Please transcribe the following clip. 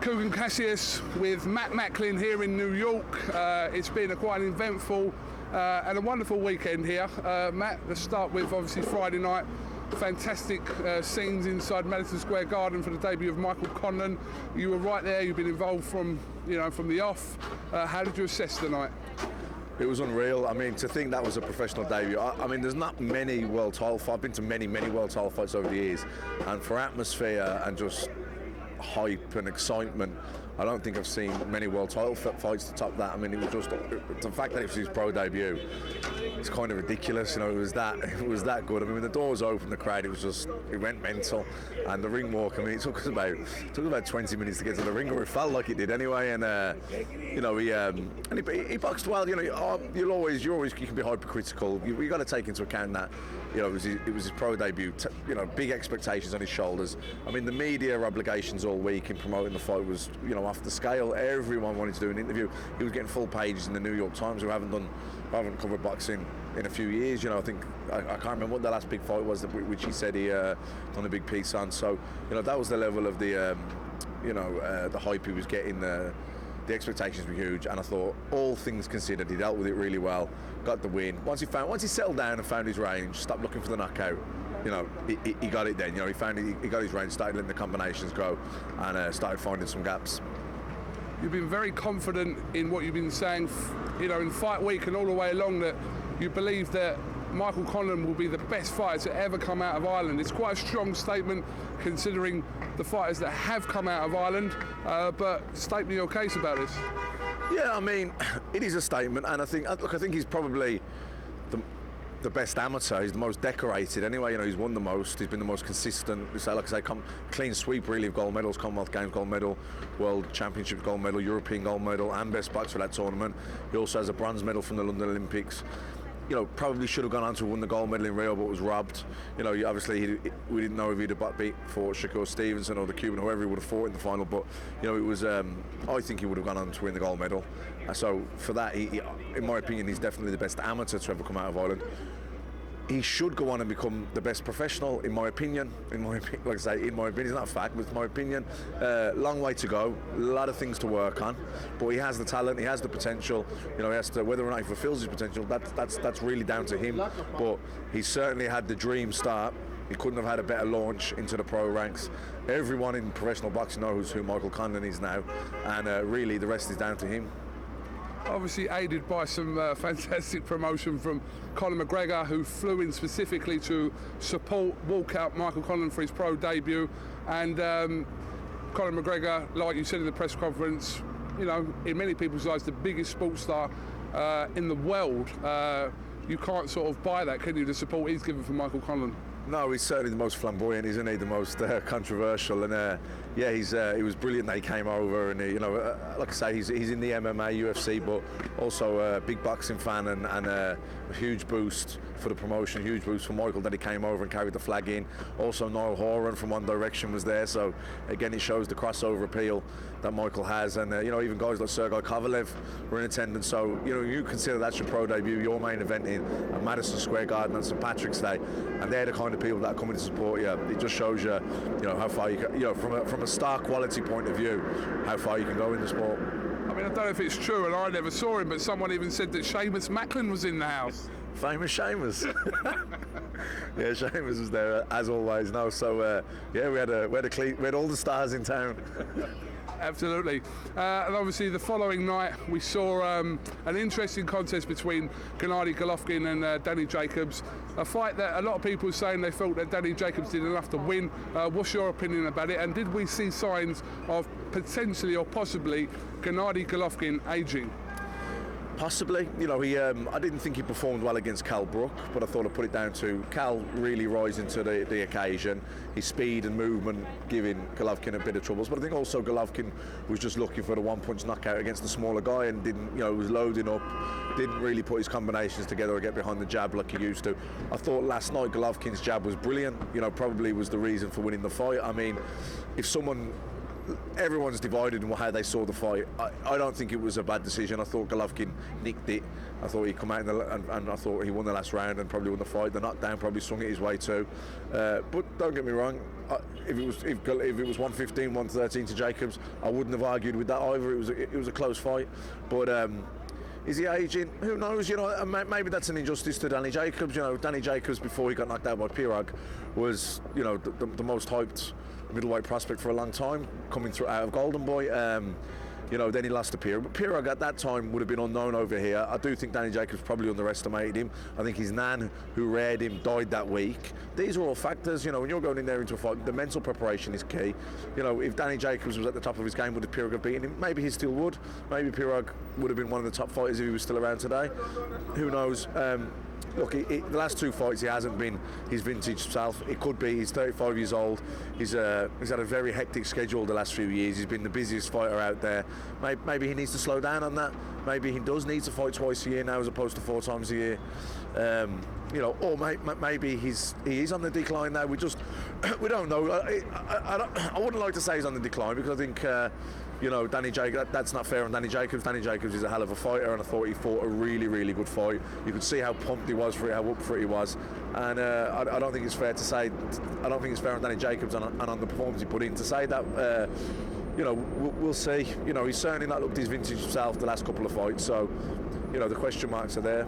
KUGAN CASSIUS with MACKLIN here in New York. It's been quite an eventful and a wonderful weekend here. Matt, let's start with obviously Friday night. Fantastic scenes inside Madison Square Garden for the debut of Michael CONLAN. You were right there. You've been involved from the off. How did you assess the night? It was unreal. I mean, to think that was a professional debut. I mean, there's not many world title fights. I've been to many world title fights over the years, and for atmosphere and just hype and excitement, I don't think I've seen many world title fights to top that. I mean, it was just the fact that it was his pro debut. It's kind of ridiculous, It was that good. I mean, when the doors opened, the crowd, it went mental, and the ring walk. I mean, it took us about 20 minutes to get to the ring, or it felt like it did anyway. And he boxed well. You can be hypercritical. You got to take into account that it was his pro debut. Big expectations on his shoulders. I mean, the media obligations all week in promoting the fight was off the scale. Everyone wanted to do an interview. He was getting full pages in the New York Times, who haven't covered boxing in a few years. I think I can't remember what the last big fight was which he said he done a big piece on. So that was the level of the hype he was getting. The expectations were huge, and I thought, all things considered, he dealt with it really well, got the win. Once he settled down and found his range, stopped looking for the knockout, he got it then. He got his range, started letting the combinations go, and started finding some gaps. You've been very confident in what you've been saying, in fight week and all the way along, that you believe that Michael CONLAN will be the best fighter to ever come out of Ireland. It's quite a strong statement considering the fighters that have come out of Ireland, but state me your case about this. Yeah, I mean, it is a statement, and I think he's probably the best amateur. He's the most decorated anyway. He's won the most. He's been the most consistent. Clean sweep really of gold medals: Commonwealth Games gold medal, World Championships gold medal, European gold medal, and best box for that tournament. He also has a bronze medal from the London Olympics. Probably should have gone on to win the gold medal in Rio, but was robbed. Obviously we didn't know if he'd have beat for Shakur Stevenson or the Cuban, whoever he would have fought in the final. But it was. I think he would have gone on to win the gold medal. So for that, he, in my opinion, he's definitely the best amateur to ever come out of Ireland. He should go on and become the best professional, in my opinion. Like I say, in my opinion, it's not a fact, but it's my opinion. Long way to go, a lot of things to work on, but he has the talent, he has the potential. He has to, whether or not he fulfills his potential, that's really down to him. But he certainly had the dream start. He couldn't have had a better launch into the pro ranks. Everyone in professional boxing knows who Michael CONLAN is now, and really the rest is down to him. Obviously aided by some fantastic promotion from CONOR McGREGOR, who flew in specifically to support walkout Michael CONLAN for his pro debut. And CONOR McGREGOR, like you said in the press conference, in many people's eyes, the biggest sports star in the world. You can't sort of buy that, can you, the support he's given for Michael CONLAN? No, he's certainly the most flamboyant, isn't he? The most controversial, and he was brilliant that he came over, and like I say, he's in the MMA, UFC, but also a big boxing fan, and a huge boost for the promotion, huge boost for Michael that he came over and carried the flag in. Also, Niall Horan from One Direction was there, so again, it shows the crossover appeal that Michael has, and even guys like Sergei Kovalev were in attendance. So you consider that's your pro debut, your main event in Madison Square Garden on St Patrick's Day, and they're the kind of people that are coming to support you. It just shows you, how far you can, from a star quality point of view, how far you can go in the sport. I mean, I don't know if it's true, and I never saw him, but someone even said that Seamus MACKLIN was in the house. Famous Seamus. Yeah, Seamus was there as always. No, so we had all the stars in town. Absolutely. And obviously the following night we saw an interesting contest between Gennady Golovkin and Danny Jacobs, a fight that a lot of people were saying they felt that Danny Jacobs did enough to win. What's your opinion about it, and did we see signs of potentially or possibly Gennady Golovkin ageing? Possibly, I didn't think he performed well against Cal Brook, but I thought I'd put it down to Cal really rising to the occasion. His speed and movement giving Golovkin a bit of troubles, but I think also Golovkin was just looking for the one-punch knockout against the smaller guy, and didn't, was loading up, didn't really put his combinations together or get behind the jab like he used to. I thought last night Golovkin's jab was brilliant. Probably was the reason for winning the fight. I mean, everyone's divided in how they saw the fight. I don't think it was a bad decision. I thought Golovkin nicked it. I thought he'd come out and I thought he won the last round and probably won the fight. The knockdown probably swung it his way too. But don't get me wrong, if it was 115, 113 to Jacobs, I wouldn't have argued with that either. It was a close fight, but. Is he aging? Who knows? You know, maybe that's an injustice to Danny Jacobs. You know, Danny Jacobs, before he got knocked out by Pirog, was, you know, the most hyped middleweight prospect for a long time, coming through out of Golden Boy. You know, then he lost to Pirog. But Pirog at that time would have been unknown over here. I do think Danny Jacobs probably underestimated him. I think his nan, who reared him, died that week. These are all factors. You know, when you're going in there into a fight, the mental preparation is key. You know, if Danny Jacobs was at the top of his game, would Pirog have beaten him? Maybe he still would. Maybe Pirog would have been one of the top fighters if he was still around today. Who knows? Look, the last two fights he hasn't been his vintage self. It could be. He's 35 years old. He's had a very hectic schedule the last few years. He's been the busiest fighter out there. Maybe he needs to slow down on that. Maybe he does need to fight twice a year now as opposed to 4 times a year. You know, or maybe he is on the decline now. We don't know. I wouldn't like to say he's on the decline because I think. You know, Danny Jacobs, that's not fair on Danny Jacobs. Danny Jacobs is a hell of a fighter, and I thought he fought a really, really good fight. You could see how pumped he was for it, how up for it he was. And I don't think it's fair to say, I don't think it's fair on Danny Jacobs and on the performance he put in to say that. You know, we'll see. You know, he's certainly not looked his vintage self the last couple of fights, so, you know, the question marks are there.